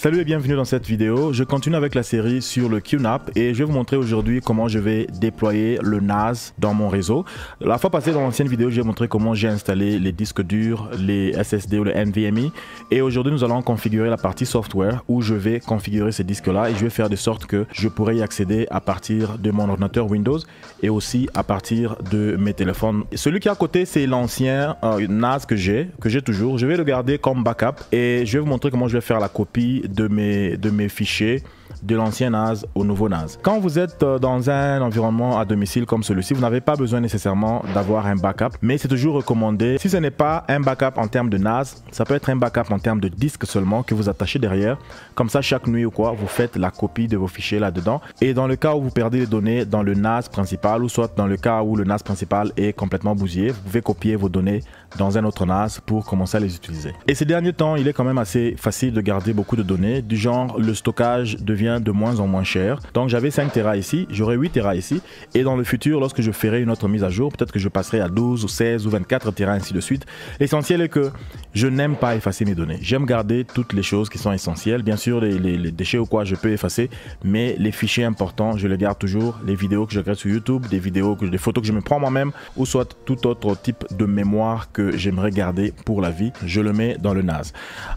Salut et bienvenue dans cette vidéo. Je continue avec la série sur le QNAP et je vais vous montrer aujourd'hui comment je vais déployer le NAS dans mon réseau. La fois passée dans l'ancienne vidéo, j'ai montré comment j'ai installé les disques durs, les SSD ou le NVMe, et aujourd'hui nous allons configurer la partie software où je vais configurer ces disques là et je vais faire de sorte que je pourrai y accéder à partir de mon ordinateur Windows et aussi à partir de mes téléphones. Celui qui est à côté, c'est l'ancien NAS que j'ai toujours. Je vais le garder comme backup et je vais vous montrer comment je vais faire la copie de mes fichiers de l'ancien NAS au nouveau NAS. Quand vous êtes dans un environnement à domicile comme celui-ci, vous n'avez pas besoin nécessairement d'avoir un backup, mais c'est toujours recommandé. Si ce n'est pas un backup en termes de NAS, ça peut être un backup en termes de disque seulement que vous attachez derrière. Comme ça, chaque nuit ou quoi, vous faites la copie de vos fichiers là-dedans. Et dans le cas où vous perdez les données dans le NAS principal, ou soit dans le cas où le NAS principal est complètement bousillé, vous pouvez copier vos données dans un autre NAS pour commencer à les utiliser. Et ces derniers temps, il est quand même assez facile de garder beaucoup de données, du genre le stockage devient de moins en moins cher. Donc j'avais 5 Tera ici, j'aurai 8 Tera ici, et dans le futur, lorsque je ferai une autre mise à jour, peut-être que je passerai à 12 ou 16 ou 24 Tera, ainsi de suite. L'essentiel est que je n'aime pas effacer mes données. J'aime garder toutes les choses qui sont essentielles. Bien sûr, les déchets ou quoi, je peux effacer, mais les fichiers importants, je les garde toujours. Les vidéos que je regarde sur YouTube, des photos que je me prends moi-même, ou soit tout autre type de mémoire que j'aimerais garder pour la vie, je le mets dans le NAS.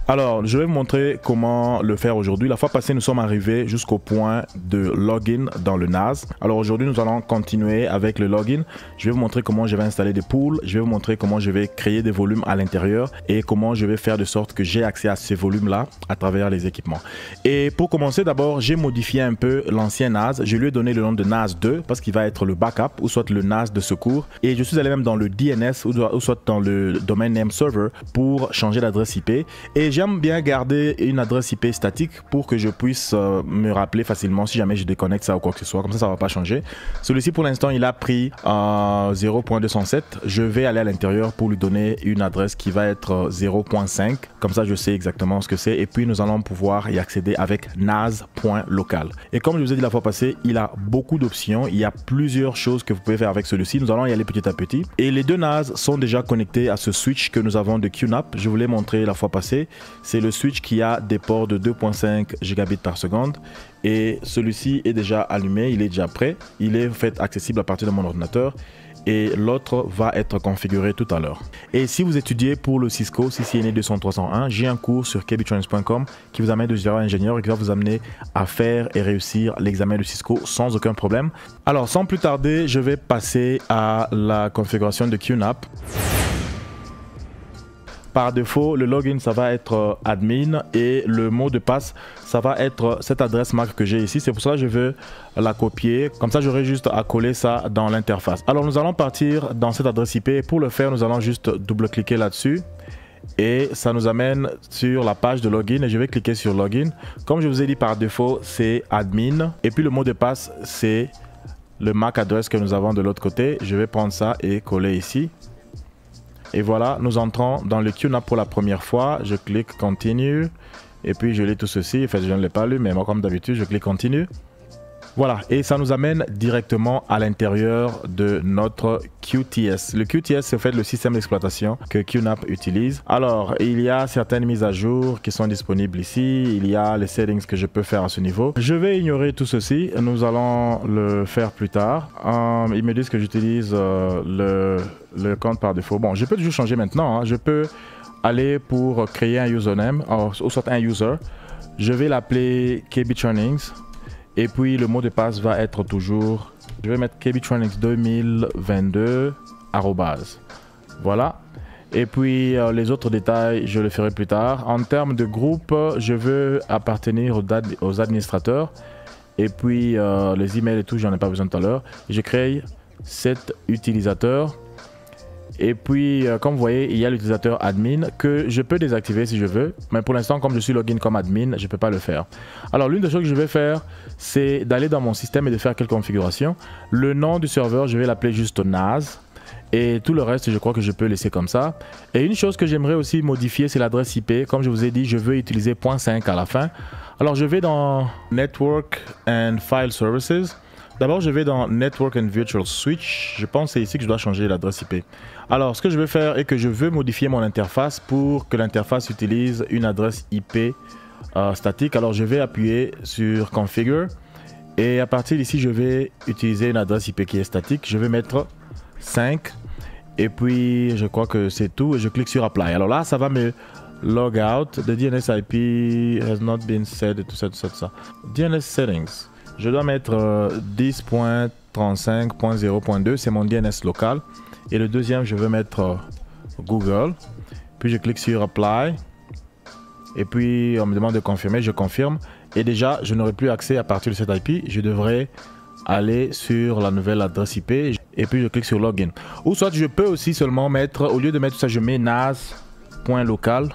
Alors, je vais vous montrer comment le faire aujourd'hui. La fois passée, nous sommes arrivés jusqu'au point de login dans le NAS. Alors aujourd'hui, nous allons continuer avec le login. Je vais vous montrer comment je vais installer des pools. Je vais vous montrer comment je vais créer des volumes à l'intérieur et comment je vais faire de sorte que j'ai accès à ces volumes-là à travers les équipements. Et pour commencer, d'abord, j'ai modifié un peu l'ancien NAS. Je lui ai donné le nom de NAS 2 parce qu'il va être le backup ou soit le NAS de secours. Et je suis allé même dans le DNS ou soit dans le domain name server pour changer l'adresse IP. Et j'aime bien garder une adresse IP statique pour que je puisse me rappeler facilement si jamais je déconnecte ça ou quoi que ce soit. Comme ça, ça va pas changer. Celui-ci, pour l'instant, il a pris 0.207. Je vais aller à l'intérieur pour lui donner une adresse qui va être 0.5. Comme ça, je sais exactement ce que c'est. Et puis, nous allons pouvoir y accéder avec nas.local. Et comme je vous ai dit la fois passée, il a beaucoup d'options. Il y a plusieurs choses que vous pouvez faire avec celui-ci. Nous allons y aller petit à petit. Et les deux NAS sont déjà connectés à ce switch que nous avons de QNAP. Je vous l'ai montré la fois passée. C'est le switch qui a des ports de 2.5 gigabits par seconde. Et celui-ci est déjà allumé, il est déjà prêt, il est fait accessible à partir de mon ordinateur et l'autre va être configuré tout à l'heure. Et si vous étudiez pour le Cisco CCNA 200-301, j'ai un cours sur kbtronics.com qui vous amène de zéro à ingénieur et qui va vous amener à faire et réussir l'examen de Cisco sans aucun problème. Alors sans plus tarder, je vais passer à la configuration de QNAP. Par défaut, le login, ça va être admin et le mot de passe, ça va être cette adresse MAC que j'ai ici. C'est pour ça que je veux la copier. Comme ça, j'aurai juste à coller ça dans l'interface. Alors, nous allons partir dans cette adresse IP. Et pour le faire, nous allons juste double-cliquer là-dessus. Et ça nous amène sur la page de login et je vais cliquer sur login. Comme je vous ai dit, par défaut, c'est admin. Et puis, le mot de passe, c'est le MAC adresse que nous avons de l'autre côté. Je vais prendre ça et coller ici. Et voilà, nous entrons dans le QNAP pour la première fois. Je clique Continue. Et puis je lis tout ceci. En fait, je ne l'ai pas lu, mais moi, comme d'habitude, je clique Continue. Voilà, et ça nous amène directement à l'intérieur de notre QTS. Le QTS, c'est en fait le système d'exploitation que QNAP utilise. Alors, il y a certaines mises à jour qui sont disponibles ici. Il y a les settings que je peux faire à ce niveau. Je vais ignorer tout ceci. Nous allons le faire plus tard. Ils me disent que j'utilise le compte par défaut. Bon, je peux toujours changer maintenant. Hein. Je peux aller pour créer un username, ou soit un user. Je vais l'appeler kbtronics. Et puis le mot de passe va être toujours, je vais mettre kbtronics 2022 @. Voilà. Et puis les autres détails, je le ferai plus tard. En termes de groupe, je veux appartenir aux administrateurs. Et puis les emails et tout, j'en ai pas besoin tout à l'heure. Je crée 7 utilisateurs. Et puis, comme vous voyez, il y a l'utilisateur admin que je peux désactiver si je veux. Mais pour l'instant, comme je suis login comme admin, je ne peux pas le faire. Alors, l'une des choses que je vais faire, c'est d'aller dans mon système et de faire quelques configurations. Le nom du serveur, je vais l'appeler juste NAS. Et tout le reste, je crois que je peux laisser comme ça. Et une chose que j'aimerais aussi modifier, c'est l'adresse IP. Comme je vous ai dit, je veux utiliser .5 à la fin. Alors, je vais dans Network and File Services. D'abord, je vais dans Network and Virtual Switch. Je pense que c'est ici que je dois changer l'adresse IP. Alors, ce que je vais faire est que je veux modifier mon interface pour que l'interface utilise une adresse IP statique. Alors je vais appuyer sur Configure et à partir d'ici je vais utiliser une adresse IP qui est statique. Je vais mettre 5 et puis je crois que c'est tout et je clique sur Apply. Alors là ça va me log out. The DNS IP has not been set et tout ça, tout ça, tout ça. DNS settings. Je dois mettre 10.35.0.2, c'est mon DNS local. Et le deuxième, je veux mettre Google. Puis je clique sur Apply. Et puis on me demande de confirmer, je confirme. Et déjà, je n'aurai plus accès à partir de cette IP. Je devrais aller sur la nouvelle adresse IP. Et puis je clique sur Login. Ou soit je peux aussi seulement mettre, au lieu de mettre tout ça, je mets nas.local.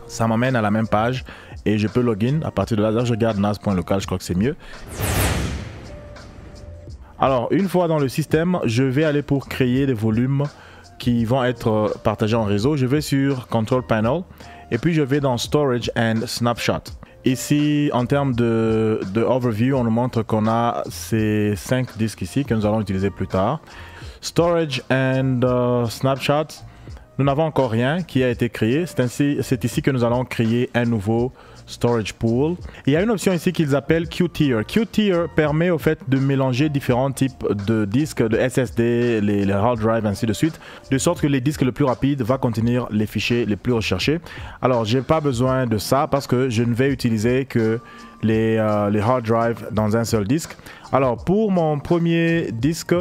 Ça m'amène à la même page. Et je peux login. À partir de là, je regarde nas.local, je crois que c'est mieux. Alors, une fois dans le système, je vais aller pour créer des volumes qui vont être partagés en réseau. Je vais sur Control Panel et puis je vais dans Storage and Snapshot. Ici, en termes de overview, on nous montre qu'on a ces 5 disques ici que nous allons utiliser plus tard. Storage and Snapshot, nous n'avons encore rien qui a été créé. C'est ici que nous allons créer un nouveau storage pool. Il y a une option ici qu'ils appellent Qtier. Qtier permet au fait de mélanger différents types de disques, de SSD, les hard drive, ainsi de suite, de sorte que les disques le plus rapides va contenir les fichiers les plus recherchés. Alors, j'ai pas besoin de ça parce que je ne vais utiliser que les hard drive dans un seul disque. Alors, pour mon premier disque,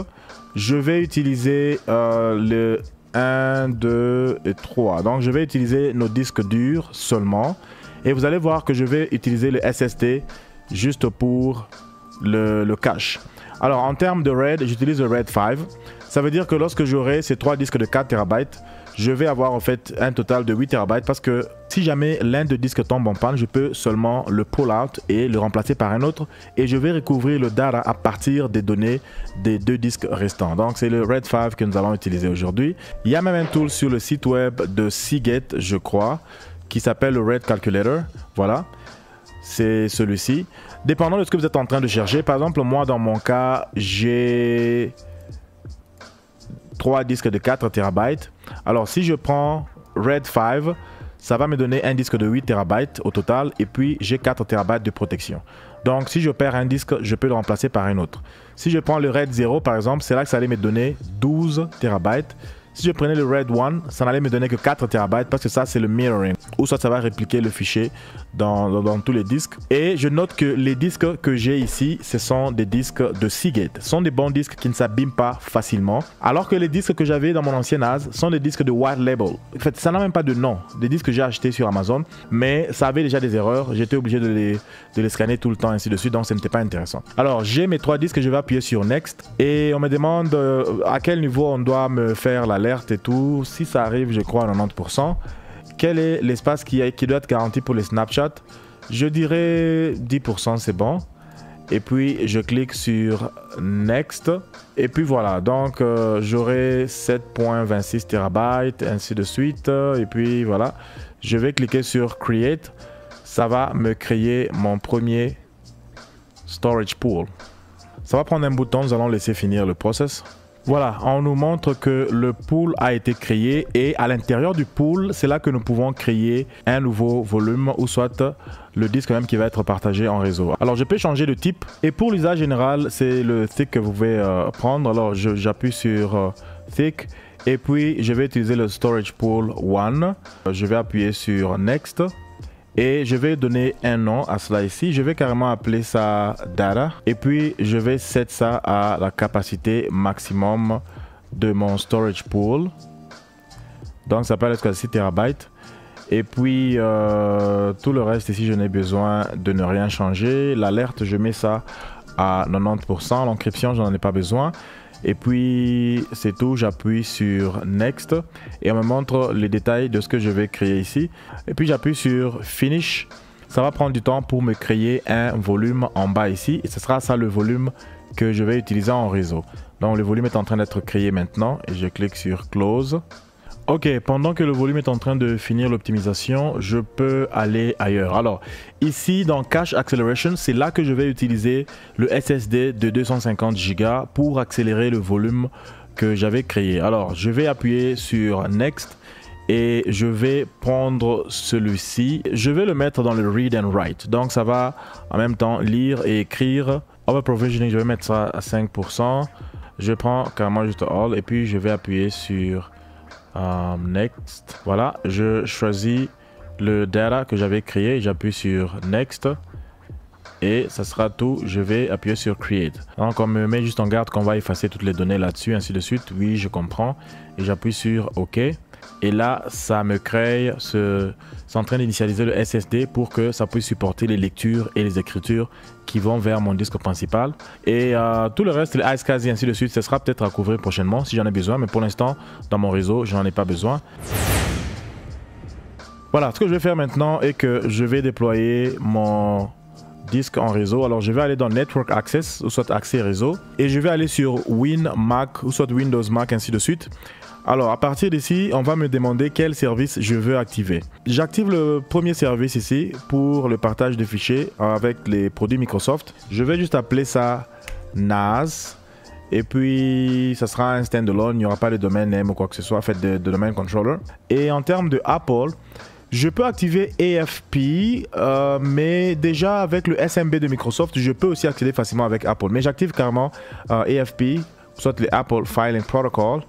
je vais utiliser le 1, 2 et 3. Donc, je vais utiliser nos disques durs seulement. Et vous allez voir que je vais utiliser le SSD juste pour le cache. Alors en termes de RAID, j'utilise le RAID 5. Ça veut dire que lorsque j'aurai ces 3 disques de 4 TB, je vais avoir en fait un total de 8 TB parce que si jamais l'un des disques tombe en panne, je peux seulement le pull out et le remplacer par un autre et je vais recouvrir le data à partir des données des 2 disques restants. Donc c'est le RAID 5 que nous allons utiliser aujourd'hui. Il y a même un tool sur le site web de Seagate, je crois, qui s'appelle le RAID Calculator. Voilà, c'est celui-ci. Dépendant de ce que vous êtes en train de chercher, par exemple, moi dans mon cas, j'ai 3 disques de 4 TB. Alors si je prends RAID 5, ça va me donner un disque de 8 TB au total et puis j'ai 4 TB de protection. Donc si je perds un disque, je peux le remplacer par un autre. Si je prends le RAID 0 par exemple, c'est là que ça allait me donner 12 TB. Si je prenais le RAID 1, ça n'allait me donner que 4 TB parce que ça c'est le mirroring. Ou soit ça va répliquer le fichier dans tous les disques. Et je note que les disques que j'ai ici, ce sont des disques de Seagate. Ce sont des bons disques qui ne s'abîment pas facilement. Alors que les disques que j'avais dans mon ancien NAS sont des disques de white label. En fait, ça n'a même pas de nom. Des disques que j'ai achetés sur Amazon. Mais ça avait déjà des erreurs. J'étais obligé de les scanner tout le temps, ainsi de suite. Donc, ce n'était pas intéressant. Alors, j'ai mes 3 disques. Je vais appuyer sur Next. Et on me demande à quel niveau on doit me faire l'alerte et tout. Si ça arrive, je crois, à 90%. Quel est l'espace qui doit être garanti pour les snapshots? Je dirais 10%, c'est bon. Et puis, je clique sur Next. Et puis voilà, donc j'aurai 7.26 TB, ainsi de suite. Et puis voilà, je vais cliquer sur Create. Ça va me créer mon premier storage pool. Ça va prendre un bout de temps, nous allons laisser finir le process. Voilà, on nous montre que le pool a été créé et à l'intérieur du pool, c'est là que nous pouvons créer un nouveau volume ou soit le disque même qui va être partagé en réseau. Alors je peux changer de type et pour l'usage général, c'est le thick que vous pouvez prendre. Alors j'appuie sur thick et puis je vais utiliser le storage pool 1. Je vais appuyer sur next. Et je vais donner un nom à cela ici. Je vais carrément appeler ça data. Et puis, je vais set ça à la capacité maximum de mon storage pool. Donc, ça peut aller jusqu'à 6 TB. Et puis, tout le reste ici, je n'ai besoin de ne rien changer. L'alerte, je mets ça à 90%. L'encryption, je n'en ai pas besoin. Et puis c'est tout, j'appuie sur Next et on me montre les détails de ce que je vais créer ici. Et puis j'appuie sur Finish. Ça va prendre du temps pour me créer un volume en bas ici. Et ce sera ça le volume que je vais utiliser en réseau. Donc le volume est en train d'être créé maintenant et je clique sur Close. Ok, pendant que le volume est en train de finir l'optimisation, je peux aller ailleurs. Alors, ici dans Cache Acceleration, c'est là que je vais utiliser le SSD de 250 Go pour accélérer le volume que j'avais créé. Alors, je vais appuyer sur Next et je vais prendre celui-ci. Je vais le mettre dans le read and write. Donc ça va en même temps lire et écrire. Over provisioning, je vais mettre ça à 5%. Je prends carrément juste all et puis je vais appuyer sur next. Voilà, je choisis le data que j'avais créé, j'appuie sur next et ça sera tout. Je vais appuyer sur create. Donc on me met juste en garde qu'on va effacer toutes les données là-dessus, ainsi de suite. Oui, je comprends et j'appuie sur OK. Et là, ça me crée c'est en train d'initialiser le SSD pour que ça puisse supporter les lectures et les écritures qui vont vers mon disque principal. Et tout le reste, les iSCSI et ainsi de suite, ce sera peut-être à couvrir prochainement si j'en ai besoin. Mais pour l'instant, dans mon réseau, je n'en ai pas besoin. Voilà, ce que je vais faire maintenant est que je vais déployer mon disque en réseau. Alors je vais aller dans Network Access ou soit accès réseau et je vais aller sur Win Mac ou soit Windows Mac ainsi de suite. Alors à partir d'ici, on va me demander quel service je veux activer. J'active le premier service ici pour le partage de fichiers avec les produits Microsoft. Je vais juste appeler ça NAS et puis ça sera un standalone, il n'y aura pas de domaine name ou quoi que ce soit, fait de domaine controller. Et en termes de Apple, je peux activer AFP, mais déjà avec le SMB de Microsoft, je peux aussi accéder facilement avec Apple. Mais j'active carrément AFP, soit les Apple Filing Protocol.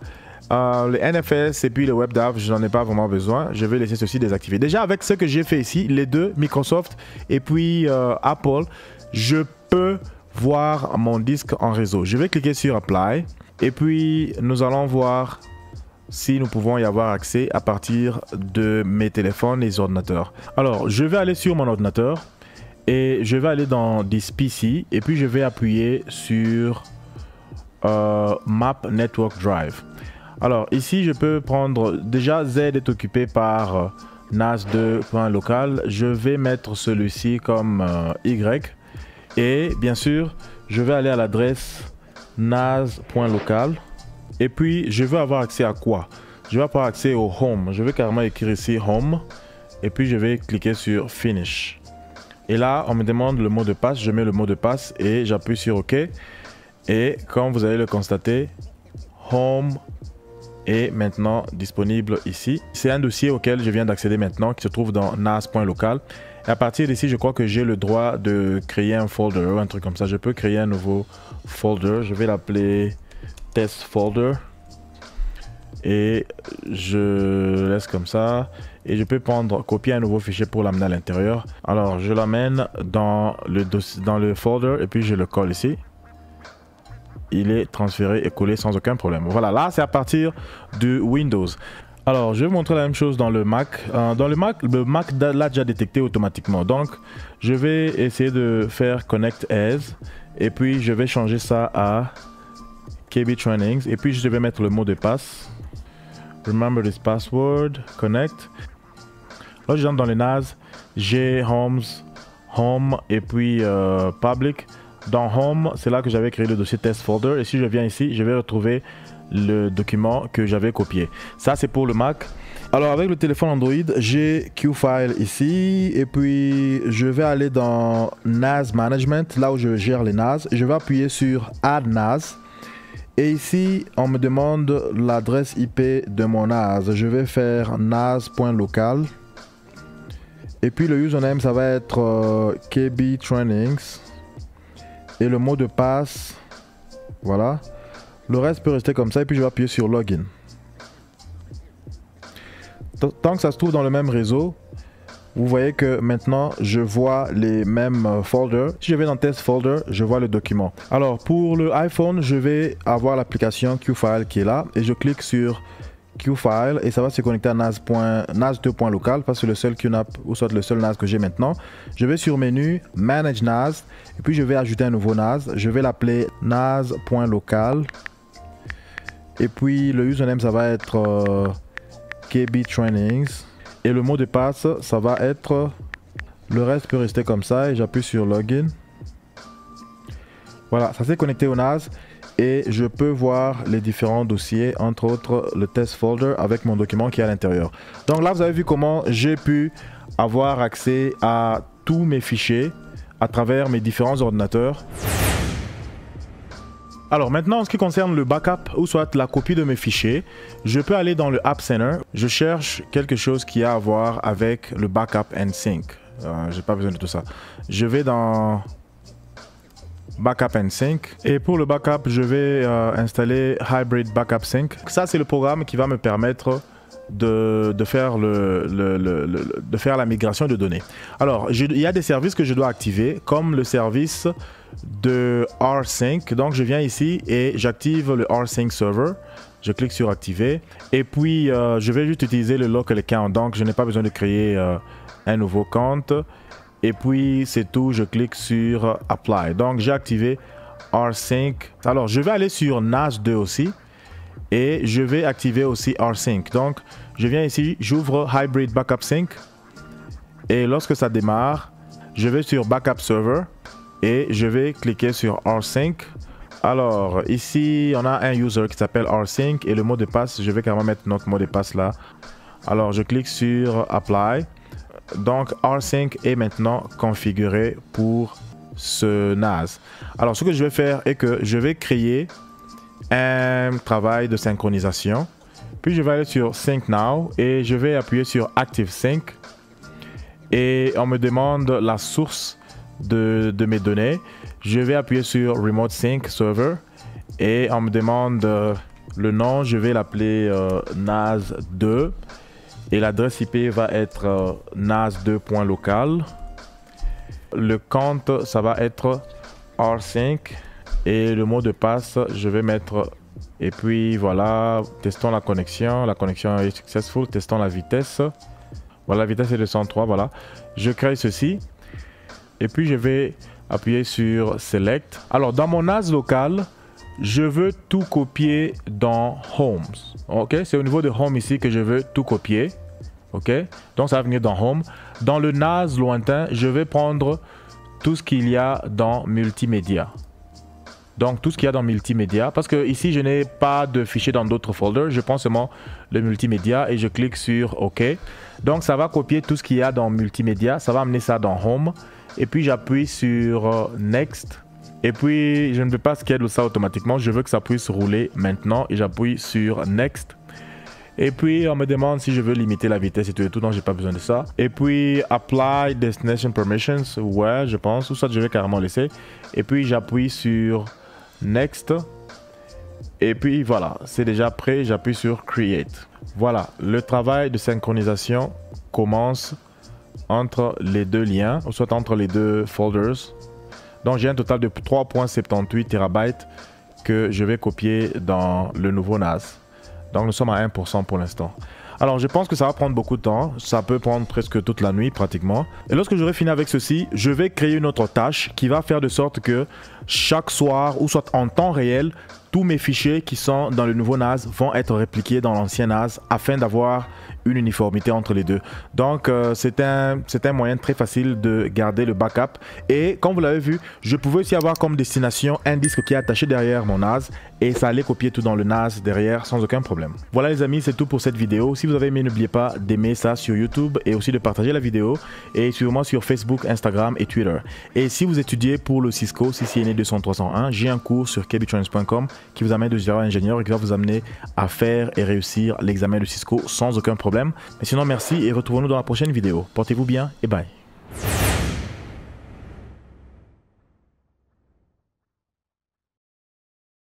Les NFS et puis le WebDAV, je n'en ai pas vraiment besoin. Je vais laisser ceci désactivé. Déjà avec ce que j'ai fait ici, les deux, Microsoft et puis Apple, je peux voir mon disque en réseau. Je vais cliquer sur Apply et puis nous allons voir si nous pouvons y avoir accès à partir de mes téléphones et les ordinateurs. Alors, je vais aller sur mon ordinateur et je vais aller dans This PC et puis je vais appuyer sur Map Network Drive. Alors, ici, je peux prendre... Déjà, Z est occupé par NAS2.local. Je vais mettre celui-ci comme Y. Et bien sûr, je vais aller à l'adresse NAS.local. Et puis, je veux avoir accès à quoi? Je vais avoir accès au Home. Je vais carrément écrire ici Home. Et puis, je vais cliquer sur Finish. Et là, on me demande le mot de passe. Je mets le mot de passe et j'appuie sur OK. Et comme vous allez le constater, Home est maintenant disponible ici. C'est un dossier auquel je viens d'accéder maintenant qui se trouve dans nas.local. Et à partir d'ici, je crois que j'ai le droit de créer un folder ou un truc comme ça. Je peux créer un nouveau folder. Je vais l'appeler test folder. Et je laisse comme ça. Et je peux prendre, copier un nouveau fichier pour l'amener à l'intérieur. Alors, je l'amène dans le folder et puis je le colle ici. Il est transféré et collé sans aucun problème. Voilà, là c'est à partir de Windows. Alors je vais vous montrer la même chose dans le Mac. Dans le Mac l'a déjà détecté automatiquement. Donc je vais essayer de faire Connect As et puis je vais changer ça à KB Trainings et puis je vais mettre le mot de passe. Remember this password, connect. Là je rentre dans les NAS, j'ai Home et puis Public. Dans Home, c'est là que j'avais créé le dossier test folder. Et si je viens ici, je vais retrouver le document que j'avais copié. Ça, c'est pour le Mac. Alors, avec le téléphone Android, j'ai Qfile ici. Et puis, je vais aller dans NAS Management, là où je gère les NAS. Je vais appuyer sur Add NAS. Et ici, on me demande l'adresse IP de mon NAS. Je vais faire nas.local. Et puis, le username, ça va être KB Trainings. Et le mot de passe, voilà. Le reste peut rester comme ça et puis je vais appuyer sur Login. Tant que ça se trouve dans le même réseau, vous voyez que maintenant je vois les mêmes folders. Si je vais dans Test Folder, je vois le document. Alors pour le iPhone, je vais avoir l'application Qfile qui est là et je clique sur Qfile et ça va se connecter à NAS2.local parce que c'est le seul QNAP ou soit le seul NAS que j'ai maintenant. Je vais sur menu Manage NAS et puis je vais ajouter un nouveau NAS. Je vais l'appeler NAS.local et puis le username ça va être KB Trainings et le mot de passe ça va être, le reste peut rester comme ça et j'appuie sur Login. Voilà, ça s'est connecté au NAS. Et je peux voir les différents dossiers, entre autres le test folder avec mon document qui est à l'intérieur. Donc là, vous avez vu comment j'ai pu avoir accès à tous mes fichiers à travers mes différents ordinateurs. Alors maintenant, en ce qui concerne le backup ou soit la copie de mes fichiers, je peux aller dans le App Center. Je cherche quelque chose qui a à voir avec le backup and sync. J'ai pas besoin de tout ça. Je vais dans Backup and Sync. Et pour le backup, je vais installer Hybrid Backup Sync. Ça, c'est le programme qui va me permettre de faire la migration de données. Alors, il y a des services que je dois activer, comme le service de rsync. Donc, je viens ici et j'active le rsync server. Je clique sur activer. Et puis, je vais juste utiliser le local account. Donc, je n'ai pas besoin de créer un nouveau compte. Et puis, c'est tout. Je clique sur apply. Donc, j'ai activé rsync. Alors, je vais aller sur NAS2 aussi. Et je vais activer aussi rsync. Donc, je viens ici, j'ouvre Hybrid Backup Sync. Et lorsque ça démarre, je vais sur Backup Server. Et je vais cliquer sur rsync. Alors, ici, on a un user qui s'appelle rsync. Et le mot de passe, je vais carrément mettre notre mot de passe là. Alors, je clique sur Apply. Donc, rsync est maintenant configuré pour ce NAS. Alors, ce que je vais faire est que je vais créer un travail de synchronisation. Puis je vais aller sur Sync Now et je vais appuyer sur Active Sync. Et on me demande la source de mes données. Je vais appuyer sur Remote Sync Server et on me demande le nom. Je vais l'appeler NAS2 et l'adresse IP va être nas2.local. Le compte, ça va être rsync. Et le mot de passe, je vais mettre, et puis voilà, testons la connexion est successful, testons la vitesse. Voilà, la vitesse est de 103, voilà. Je crée ceci, et puis je vais appuyer sur Select. Alors, dans mon NAS local, je veux tout copier dans Homes. Ok, c'est au niveau de Home ici que je veux tout copier. Ok, donc ça va venir dans Home. Dans le NAS lointain, je vais prendre tout ce qu'il y a dans Multimédia. Donc, tout ce qu'il y a dans multimédia. Parce que ici, je n'ai pas de fichier dans d'autres folders. Je prends seulement le multimédia et je clique sur OK. Donc, ça va copier tout ce qu'il y a dans multimédia. Ça va amener ça dans Home. Et puis, j'appuie sur Next. Et puis, je ne veux pas schedule ça automatiquement. Je veux que ça puisse rouler maintenant. Et j'appuie sur Next. Et puis, on me demande si je veux limiter la vitesse et tout et tout. Donc, j'ai pas besoin de ça. Et puis, Apply Destination Permissions. Ouais, je pense. Ou ça, je vais carrément laisser. Et puis, j'appuie sur Next. Et puis voilà, c'est déjà prêt. J'appuie sur Create. Voilà, le travail de synchronisation commence entre les deux liens, ou soit entre les deux folders. Donc j'ai un total de 3.78 TB que je vais copier dans le nouveau NAS. Donc nous sommes à 1% pour l'instant. Alors je pense que ça va prendre beaucoup de temps, ça peut prendre presque toute la nuit pratiquement. Et lorsque j'aurai fini avec ceci, je vais créer une autre tâche qui va faire de sorte que chaque soir ou soit en temps réel, tous mes fichiers qui sont dans le nouveau NAS vont être répliqués dans l'ancien NAS afin d'avoir une uniformité entre les deux. Donc c'est un moyen très facile de garder le backup. Et comme vous l'avez vu, je pouvais aussi avoir comme destination un disque qui est attaché derrière mon NAS et ça allait copier tout dans le NAS derrière sans aucun problème. Voilà les amis, c'est tout pour cette vidéo. Si vous avez aimé, n'oubliez pas d'aimer ça sur YouTube et aussi de partager la vidéo et suivez-moi sur Facebook, Instagram et Twitter. Et si vous étudiez pour le Cisco CCNA 200-301, j'ai un cours sur kbtrans.com qui vous amène de gérer ingénieur et qui va vous amener à faire et réussir l'examen de Cisco sans aucun problème. Mais sinon, merci et retrouvons-nous dans la prochaine vidéo. Portez-vous bien et bye.